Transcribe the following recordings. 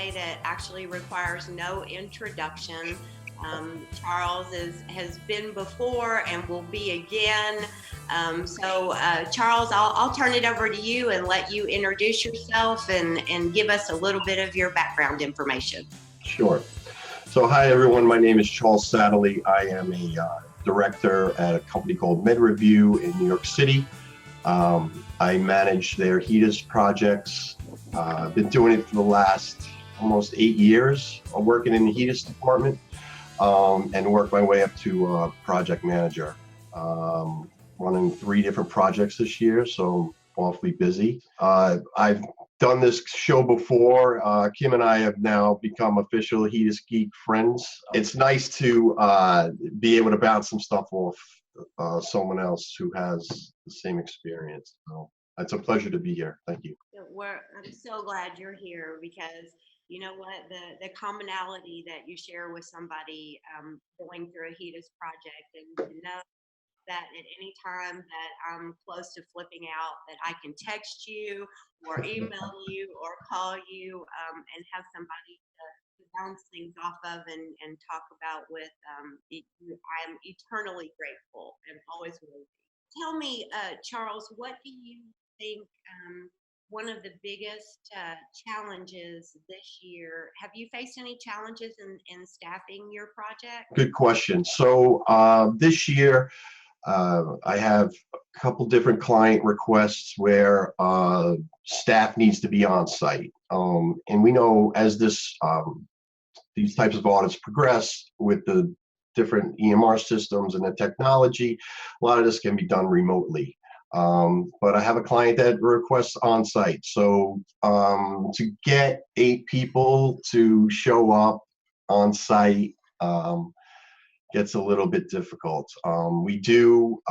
today that actually requires no introduction. Charles has been before and will be again. Charles, I'll turn it over to you and let you introduce yourself and give us a little bit of your background information. Sure. So hi everyone, my name is Charles Saterley. I am a director at a company called MedReview in New York City. I manage their HEDIS projects. I've been doing it for the last almost 8 years. I'm working in the HEDIS department and worked my way up to project manager. Running 3 different projects this year, so awfully busy. I've done this show before. Kim and I have now become official HEDIS Geek friends. It's nice to be able to bounce some stuff off someone else who has the same experience. So it's a pleasure to be here. Thank you. I'm so glad you're here because you know what, the commonality that you share with somebody going through a HEDIS project, and to know that at any time that I'm close to flipping out, that I can text you or email you or call you and have somebody to bounce things off of and talk about with. I'm eternally grateful and always will be. Tell me, Charles, what do you think one of the biggest challenges this year? Have you faced any challenges in staffing your project? Good question. So this year, I have a couple different client requests where staff needs to be on site. And we know as these types of audits progress with the different EMR systems and the technology, a lot of this can be done remotely. But I have a client that requests on site. So to get 8 people to show up on site, gets a little bit difficult. We do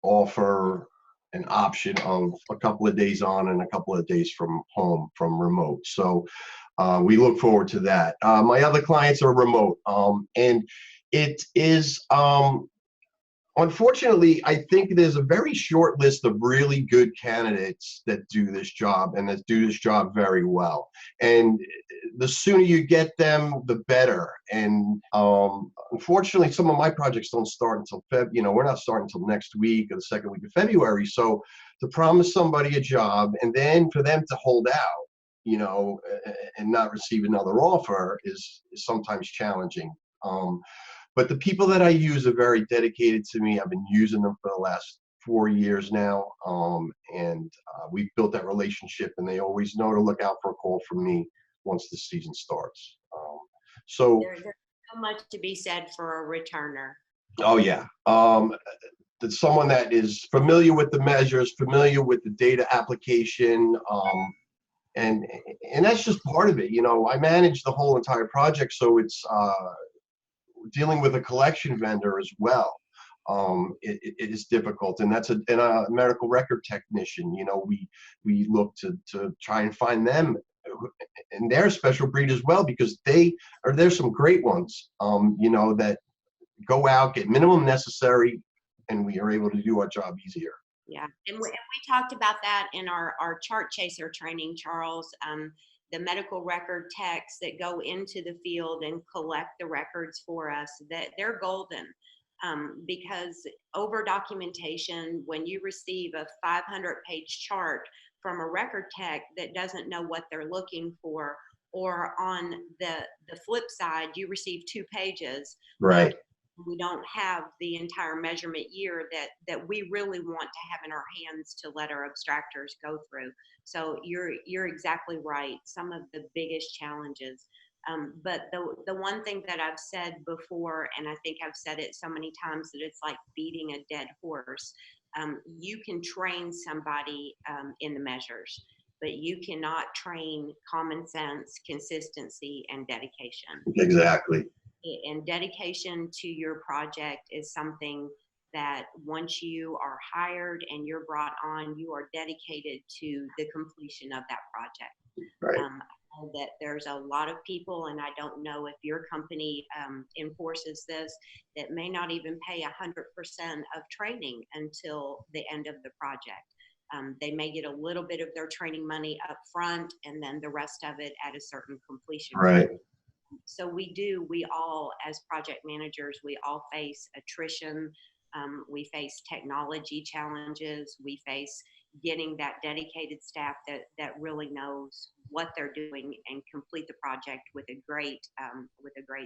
offer an option of a couple of days on and a couple of days from home, from remote. So we look forward to that. My other clients are remote, and it is, unfortunately, I think there's a very short list of really good candidates that do this job and that do this job very well. And the sooner you get them, the better. And unfortunately, some of my projects don't start until we're not starting until next week or the second week of February. So to promise somebody a job and then for them to hold out, and not receive another offer is sometimes challenging. But the people that I use are very dedicated to me. I've been using them for the last 4 years now, and we've built that relationship, and they always know to look out for a call from me once the season starts. There's so much to be said for a returner. Oh yeah, that's someone that is familiar with the measures, familiar with the data application, and that's just part of it. I manage the whole entire project, so it's dealing with a collection vendor as well. It is difficult, and that's a medical record technician. We look to try and find them, and they're a special breed as well, because there's some great ones, that go out, get minimum necessary, and we are able to do our job easier. Yeah, and we talked about that in our chart chaser training, Charles. The medical record techs that go into the field and collect the records for us, that they're golden, because over documentation, when you receive a 500-page chart from a record tech that doesn't know what they're looking for, or on the flip side, you receive 2 pages. Right. We don't have the entire measurement year that we really want to have in our hands to let our abstractors go through. So you're exactly right. Some of the biggest challenges. But the one thing that I've said before, and I think I've said it so many times that it's like beating a dead horse. You can train somebody in the measures, but you cannot train common sense, consistency, and dedication. Exactly. And dedication to your project is something that once you are hired and you're brought on, you are dedicated to the completion of that project. Right. I know that there's a lot of people, and I don't know if your company enforces this, that may not even pay 100% of training until the end of the project. They may get a little bit of their training money up front and then the rest of it at a certain completion Right. rate. So we all, as project managers, we all face attrition. We face technology challenges. We face getting that dedicated staff that really knows what they're doing and complete the project with a great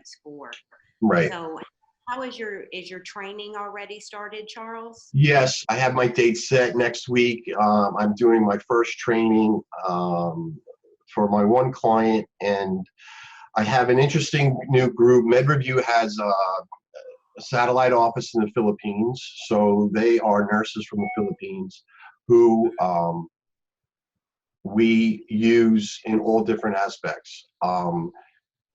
score. Right. So how is your training already started, Charles? Yes, I have my date set next week. I'm doing my first training for my one client, and I have an interesting new group. MedReview has a satellite office in the Philippines, so they are nurses from the Philippines who we use in all different aspects,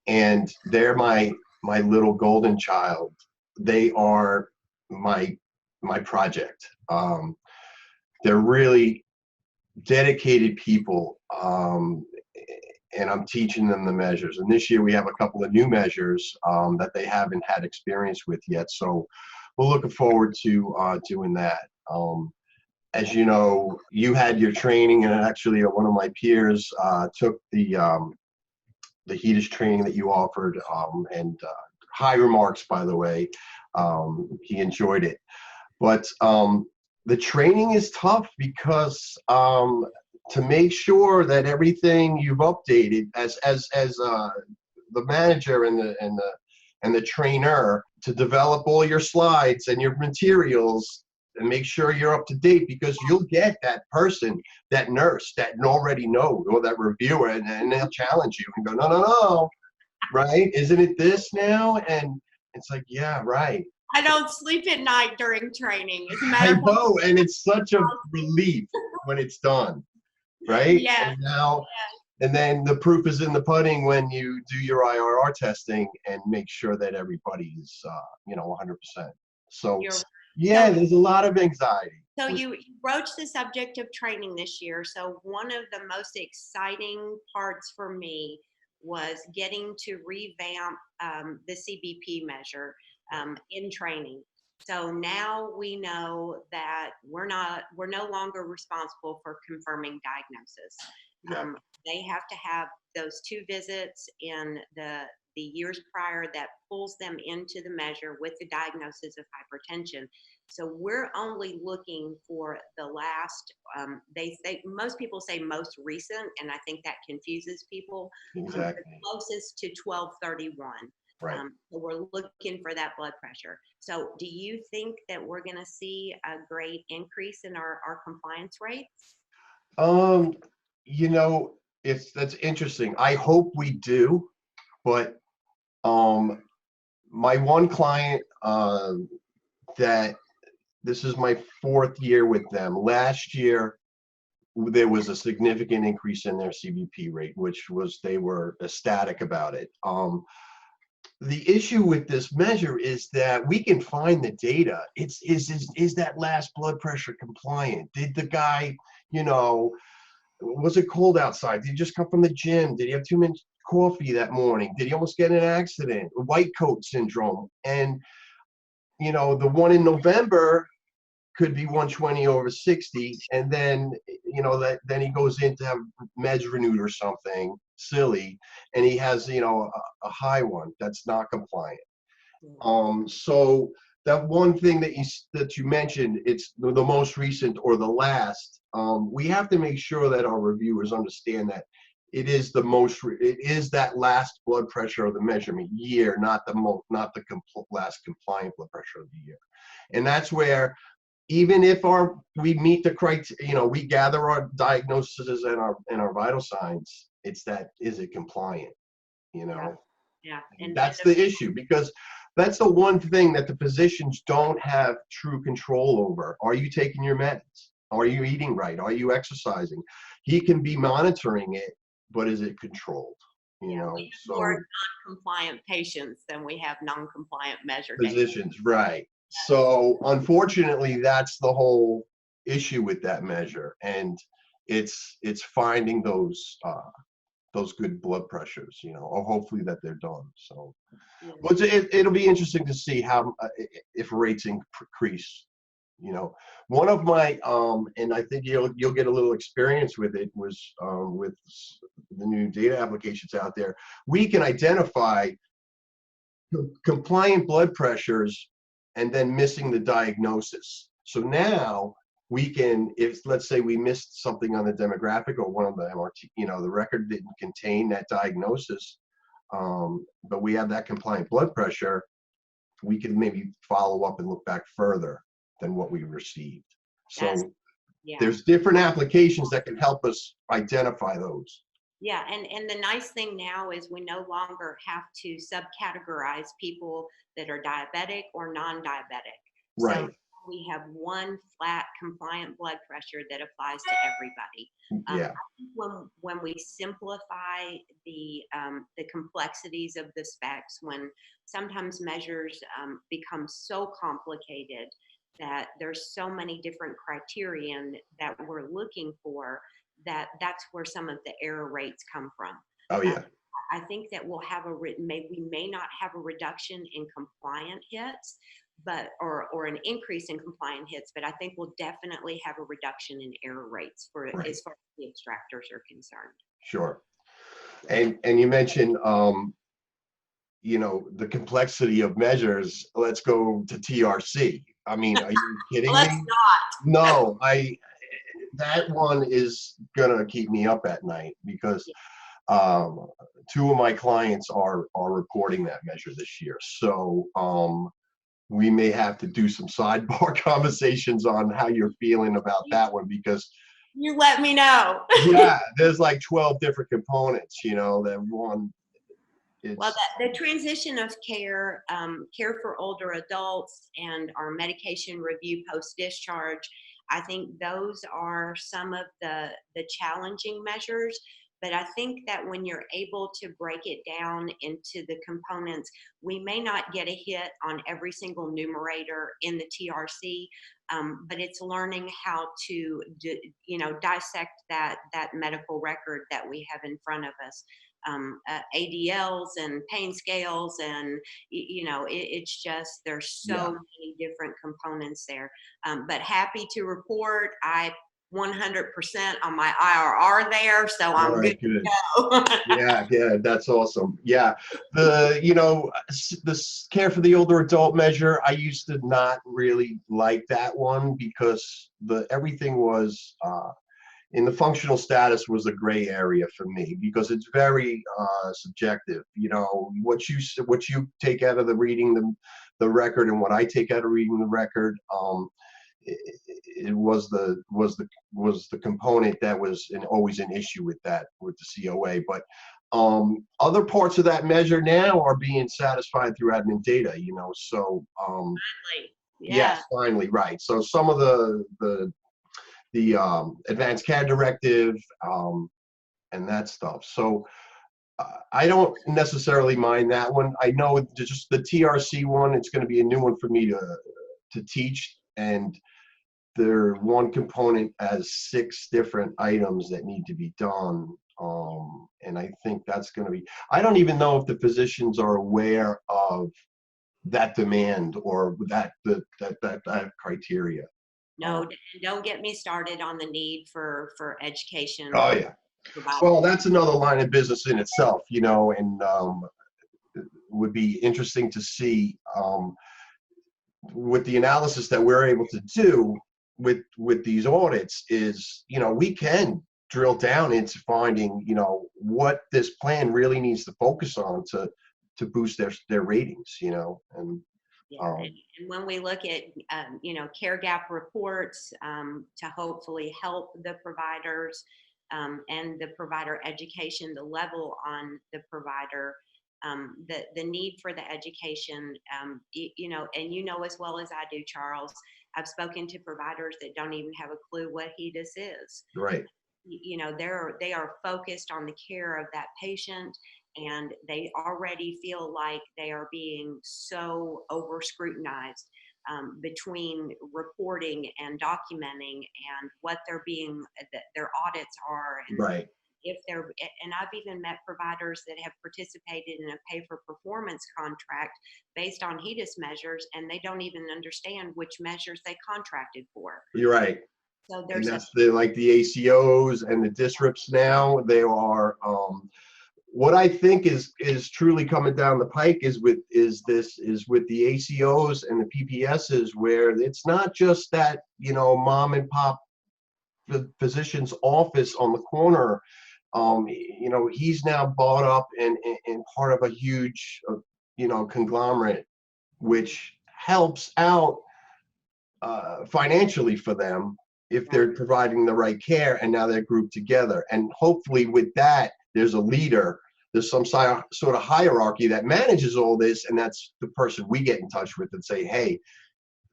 and they're my little golden child. They are my project. They're really dedicated people, and I'm teaching them the measures. And this year we have a couple of new measures that they haven't had experience with yet. So we're looking forward to doing that. As you know, you had your training, and actually one of my peers took the HEDIS training that you offered, and high remarks, by the way. He enjoyed it. But the training is tough because to make sure that everything you've updated as the manager and the trainer, to develop all your slides and your materials and make sure you're up to date, because you'll get that person, that nurse that already knows, or that reviewer, and they'll challenge you and go, no, no, no, right? Isn't it this now? And it's like, yeah, right. I don't sleep at night during training. As a I matter of fact, know, and it's such a relief when it's done, right? yeah, And then the proof is in the pudding when you do your IRR testing and make sure that everybody's, 100%. So, you're yeah, so there's a lot of anxiety. so you broached the subject of training this year. So one of the most exciting parts for me was getting to revamp the CBP measure in training. So now we know that we're no longer responsible for confirming diagnosis. Yeah, Um, they have to have those 2 visits in the years prior that pulls them into the measure with the diagnosis of hypertension. So we're only looking for the last, most people say most recent, and I think that confuses people. The exactly. closest to 1231. Right. So we're looking for that blood pressure. So do you think that we're going to see a great increase in our compliance rates? Um, you know, that's interesting. I hope we do, but um, my one client that this is my 4th year with them. Last year, there was a significant increase in their CBP rate, which was, they were ecstatic about it. The issue with this measure is that we can find the data. Is that last blood pressure compliant? Did the guy, you know, was it cold outside? Did he just come from the gym? Did he have too much coffee that morning? Did he almost get in an accident? White coat syndrome. And, the one in November could be 120 over 60, and then then he goes in to have meds renewed or something silly, and he has a high one that's not compliant. So that one thing that you mentioned, it's the most recent or the last. We have to make sure that our reviewers understand that it is that last blood pressure of the measurement year, not the last compliant blood pressure of the year. And that's where, even if we meet the criteria, we gather our diagnoses and our vital signs, it's that, is it compliant? Yeah, yeah. And that's the issue, because that's the one thing that the physicians don't have true control over. Are you taking your meds? Are you eating right? Are you exercising? He can be monitoring it, but is it controlled? We have more non-compliant patients than we have non-compliant measure data. Physicians, right. So unfortunately, that's the whole issue with that measure, and it's finding those good blood pressures, or hopefully that they're done. So, Yeah. but it'll be interesting to see how if rates increase You know, one of my, and I think you'll get a little experience with it, was with the new data applications out there. We can identify compliant blood pressures and then missing the diagnosis. So now we can, if let's say we missed something on the demographic or one of the MRT, the record didn't contain that diagnosis, but we have that compliant blood pressure, we can maybe follow up and look back further than what we received. That's, So yeah. there's different applications that can help us identify those. Yeah, and the nice thing now is we no longer have to subcategorize people that are diabetic or non-diabetic. So Right. we have one flat compliant blood pressure that applies to everybody. Yeah. I think when we simplify the complexities of the specs, when sometimes measures become so complicated that there's so many different criterion that we're looking for, that's where some of the error rates come from. Oh yeah. I think that we'll have we may not have a reduction in compliant hits, but or an increase in compliant hits, but I think we'll definitely have a reduction in error rates for Right. as far as the extractors are concerned. Sure. And you mentioned the complexity of measures. Let's go to TRC. I mean, are you kidding Let's me? not. No, that one is gonna keep me up at night because two of my clients are reporting that measure this year. So we may have to do some sidebar conversations on how you're feeling about that one, because You let me know. yeah, there's like 12 different components, that one. Well, It's the transition of care, care for older adults, and our medication review post-discharge, I think those are some of the challenging measures. But I think that when you're able to break it down into the components, we may not get a hit on every single numerator in the TRC, but it's learning how to, dissect that medical record that we have in front of us. ADLs and pain scales, and it's just there's so yeah. many different components there. But happy to report, I 100% on my IRR there, so All I'm good right, good. to go. Yeah, that's awesome. Yeah, the care for the older adult measure, I used to not really like that one because everything was in the functional status was a gray area for me because it's very subjective. What you take out of the reading the record and what I take out of reading the record. It was the component that was always an issue with the COA. But other parts of that measure now are being satisfied through admin data. So Yeah. yes, finally, right. So some of the advanced care directive and that stuff. So I don't necessarily mind that one. I know just the TRC one, it's going to be a new one for me to teach, and one component has 6 different items that need to be done. And I think that's going to be, I don't even know if the physicians are aware of that demand or that criteria. No, don't get me started on the need for education. Oh yeah. Well, that's another line of business in itself, and would be interesting to see with the analysis that we're able to do with these audits is, we can drill down into finding, what this plan really needs to focus on to boost their ratings, and yeah, and when we look at care gap reports to hopefully help the providers and the provider education, the level on the provider, the need for the education, and as well as I do, Charles, I've spoken to providers that don't even have a clue what HEDIS is. right. They are focused on the care of that patient, and they already feel like they are being so over scrutinized between reporting and documenting and what their audits are. And Right. if they're, and I've even met providers that have participated in a pay-for-performance contract based on HEDIS measures, and they don't even understand which measures they contracted for. You're right. So And there's that's like the ACOs and the DSRIPs now, they are, what I think is truly coming down the pike is with the ACOs and the PPSs, where it's not just that, mom and pop physician's office on the corner. He's now bought up and part of a huge, conglomerate, which helps out financially for them if they're providing the right care, and now they're grouped together. And hopefully with that, there's a leader, there's some sort of hierarchy that manages all this, and that's the person we get in touch with and say, hey,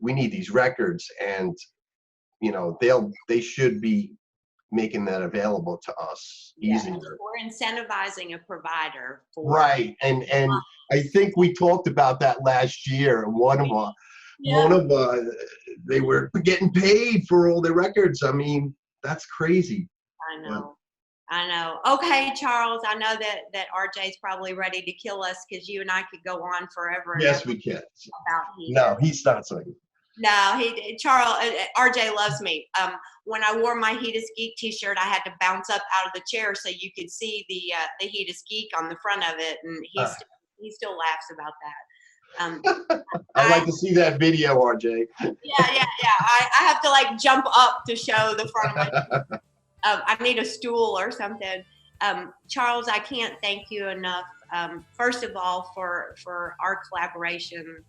we need these records, and they should be making that available to us easier. We're incentivizing a provider for right. And I think we talked about that last year. One of they were getting paid for all their records. I mean, that's crazy. I know. Okay, Charles, I know that RJ's probably ready to kill us, because you and I could go on forever. Yes, we can. About no, he's not saying. No, Charles, RJ loves me. When I wore my HEDIS Geek t-shirt, I had to bounce up out of the chair so you could see the HEDIS Geek on the front of it, and he still laughs about that. I'd like to see that video, RJ. Yeah. I have to like jump up to show the front of my I need a stool or something. Charles, I can't thank you enough. First of all, for our collaboration,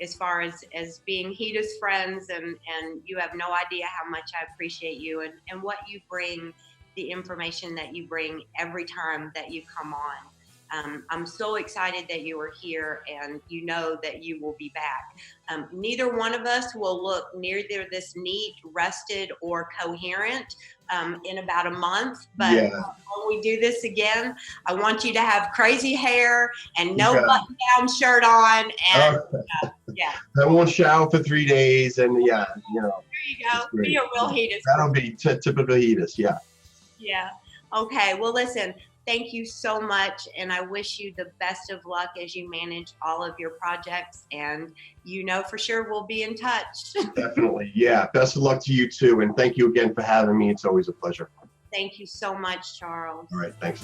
as far as being HEDIS friends, and you have no idea how much I appreciate you and what you bring, the information that you bring every time that you come on. I'm so excited that you are here, and you know that you will be back. Neither one of us will look neither this neat, rested, or coherent in about a month, but when we do this again, I want you to have crazy hair and no button-down shirt on, and I won't shower for 3 days, and there you go. Be a real HEDIS. That'll be typical HEDIS. Yeah. Okay. Well, listen, thank you so much, and I wish you the best of luck as you manage all of your projects, and for sure we'll be in touch. Definitely. Yeah. Best of luck to you too, and thank you again for having me. It's always a pleasure. Thank you so much, Charles. All right. Thanks.